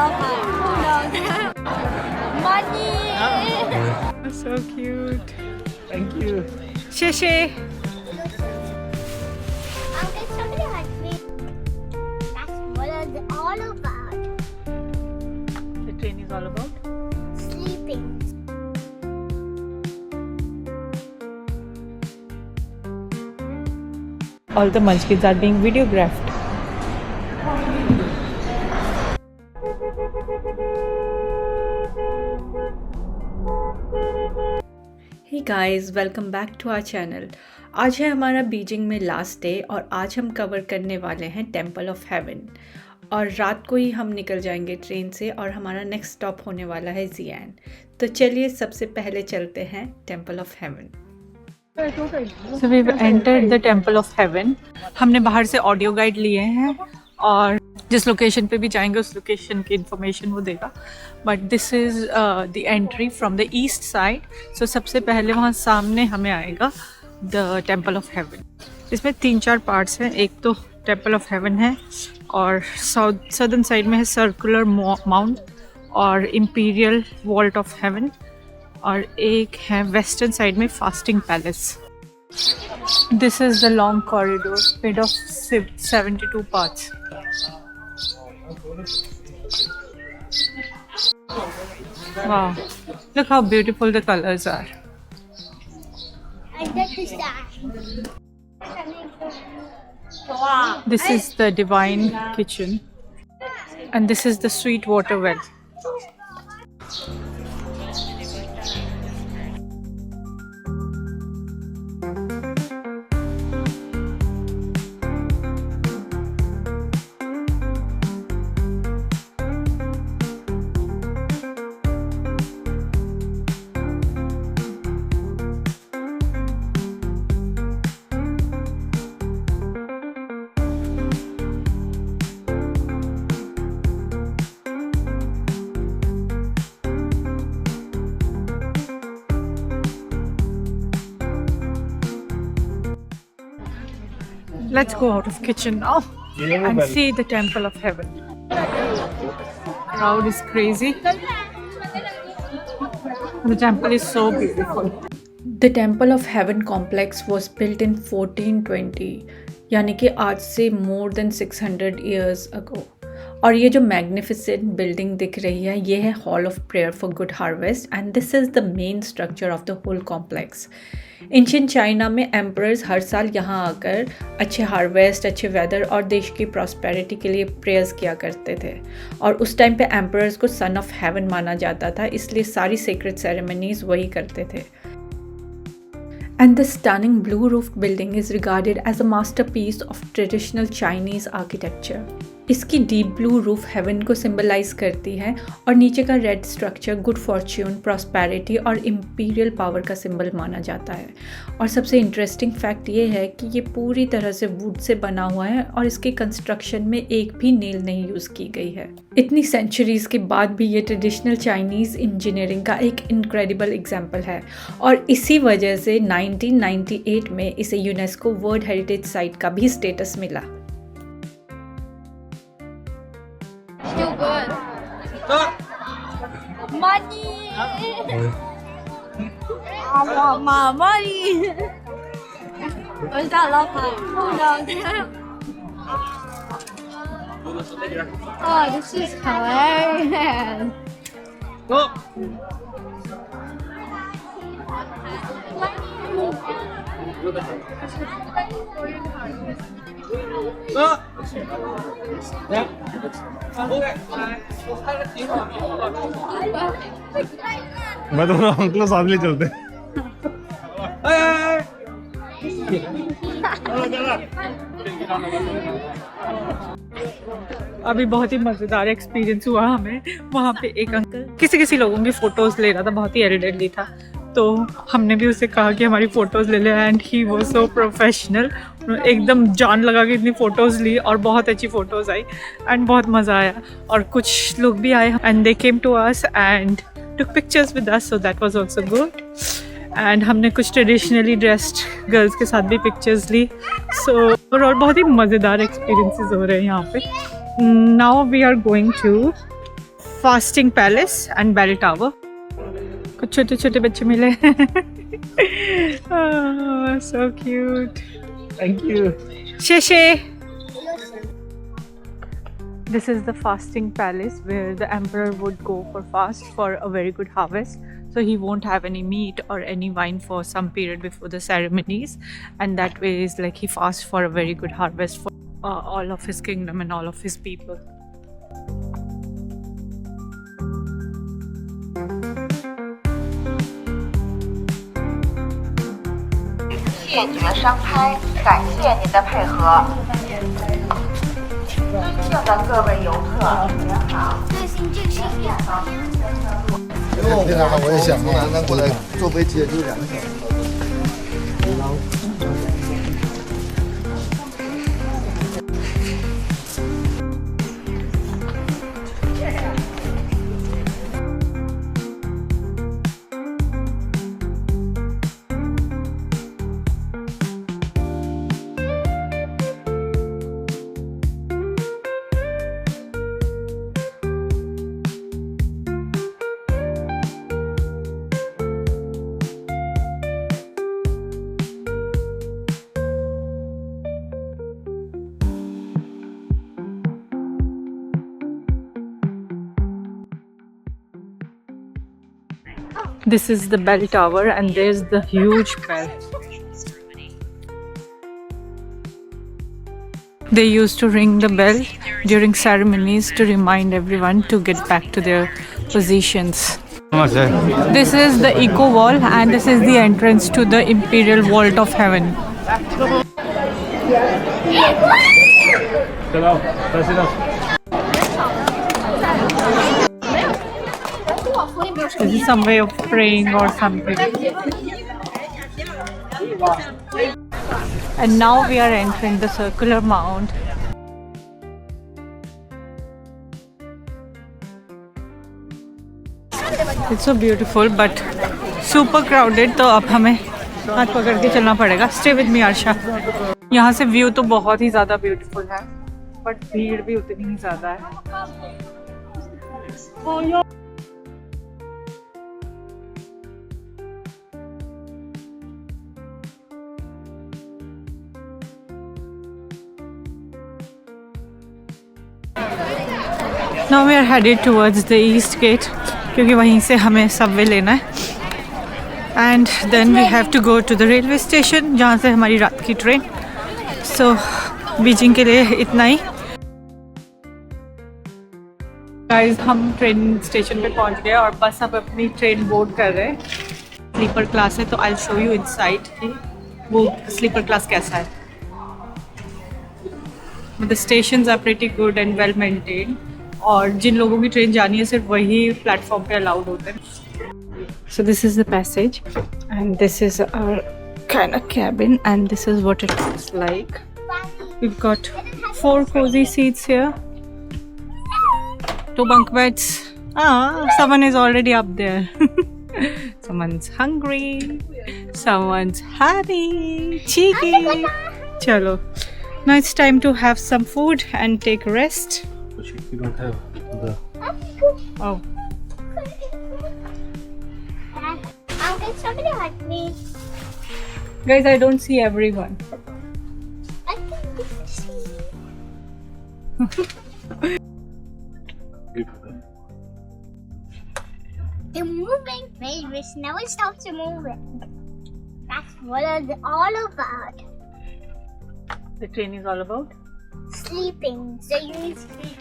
love her. Who knows? Money! So cute. Thank you. Sheshe. Uncle, somebody asked me, that's what it's all about. The train is all about Sleeping. all the munchkins are being videographed. Hey guys, welcome back to our channel. आज है हमारा Beijing में last day और आज हम cover करने वाले हैं टेम्पल ऑफ हेवन और रात को ही हम निकल जाएंगे ट्रेन से और हमारा नेक्स्ट स्टॉप होने वाला है ज़ियान। तो चलिए सबसे पहले चलते हैं temple of haven. So we've entered the Temple of Heaven. हमने बाहर से ऑडियो गाइड लिए हैं और जिस लोकेशन पे भी जाएंगे उस लोकेशन की इंफॉर्मेशन वो देगा। But this is the entry from the east side. So सबसे पहले वहाँ सामने हमें आएगा द टेम्पल ऑफ हेवन। इसमें 3-4 पार्ट्स हैं। एक तो टेम्पल ऑफ हेवन है और सदर्न साइड में है सर्कुलर माउंट और इम्पीरियल वॉल्ट ऑफ हेवन और एक है वेस्टर्न साइड में fasting palace. This is the long corridor made of 72 parts. Wow, look how beautiful the colors are. I get to start. This is the divine kitchen and this is the sweet water well. Let's go out of kitchen now and see the Temple of Heaven. Crowd is crazy. The temple is so beautiful. The Temple of Heaven complex was built in 1420, यानी कि आज से more than 600 years ago. और ये जो magnificent building दिख रही है ये है hall of prayer for good harvest and this is the main structure of the whole complex. Ancient China में एम्परर्स हर साल यहाँ आकर अच्छे हार्वेस्ट, अच्छे वेदर और देश की प्रॉस्पेरिटी के लिए प्रेयर्स किया करते थे और उस टाइम पे एम्परर्स को सन ऑफ हेवन माना जाता था, इसलिए सारी सीक्रेट सेरेमनीज वही करते थे। And the stunning blue roofed building is regarded as a masterpiece of traditional Chinese architecture. इसकी डीप ब्लू रूफ हेवन को सिंबलाइज करती है और नीचे का red structure good Fortune, prosperity और इम्पीरियल पावर का सिंबल माना जाता है। और सबसे इंटरेस्टिंग फैक्ट ये है कि ये पूरी तरह से वुड से बना हुआ है और इसके कंस्ट्रक्शन में एक भी नेल नहीं यूज़ की गई है। इतनी सेंचुरीज के बाद भी ये ट्रेडिशनल चाइनीज़ इंजीनियरिंग का एक इनक्रेडिबल एग्जाम्पल है और इसी वजह से 1998 में इसे यूनेस्को वर्ल्ड हेरिटेज साइट का भी स्टेटस मिला। Still good. Money! I want my money! Or is that love her? Who knows? Oh, this is hilarious! मैं तो अंकल साथ ले चलते। अभी बहुत ही मज़ेदार एक्सपीरियंस हुआ हमें। वहाँ पे एक अंकल किसी लोगों की फ़ोटोज़ ले रहा था, बहुत ही एरिडेटली था, तो हमने भी उससे कहा कि हमारी फ़ोटोज़ ले ले and he was so professional. एकदम जान लगा के इतनी फ़ोटोज़ ली और बहुत अच्छी फ़ोटोज़ आई एंड बहुत मज़ा आया। और कुछ लोग भी आए and they came to us and took pictures with us, so that was also good. And हमने कुछ ट्रेडिशनली ड्रेस्ड गर्ल्स के साथ भी पिक्चर्स ली। सो और बहुत ही मज़ेदार एक्सपीरियंसेस हो रहे हैं यहाँ पे। Now we are going to fasting palace and bell tower. कुछ छोटे छोटे बच्चे मिले। So cute. Thank you. शेशे। This is the fasting palace where the emperor would go for fast for a very good harvest. So he won't have any meat or any wine for some period before the ceremonies, and that way is like he fasts for a very good harvest for all of his kingdom and all of his people. 谢绝商拍，感谢您的配合。尊敬的各位游客，您好。这个我也想过，南过来坐飞机也就2个小时。 This is the bell tower and there's the huge bell. They used to ring the bell during ceremonies to remind everyone to get back to their positions. This is the Eco Wall and this is the entrance to the Imperial Vault of Heaven. This is some way of praying or something. And now we are entering the circular mound. It's so beautiful but super crowded, तो अब हमें हाथ पकड़ के चलना पड़ेगा. Stay with me, आशा. यहाँ से व्यू तो बहुत ही ज़्यादा beautiful है, but भीड़ भी उतनी ही ज़्यादा है. Now we are headed towards the east gate क्योंकि वहीं से हमें सबवे लेना है. And then we have to go to the railway station जहाँ से हमारी रात की ट्रेन. So बीजिंग के लिए इतना ही. Guys, हम ट्रेन स्टेशन पे पहुँच गए और बस अब अपनी ट्रेन बोर्ड कर रहे हैं. स्लीपर क्लास है तो I'll show you inside कि वो स्लीपर क्लास कैसा है. The stations are pretty good and well maintained. और जिन लोगों की ट्रेन जानी है सिर्फ वही प्लेटफॉर्म पे अलाउड होते हैं. So this is the passage and this is our kind of cabin and this is what it looks like. We've got 4 cozy seats here. 2 bunk beds. Someone is already up there. Someone's hungry. Someone's happy. Cheeky. Chalo. Now it's time to have some food and take a rest. You don't have the. Oh. How can somebody hug me? Guys, I don't see everyone. I can see. They're moving. Wait, never stops moving. That's what it's all about. The train is all about Sleeping. So you need sleep.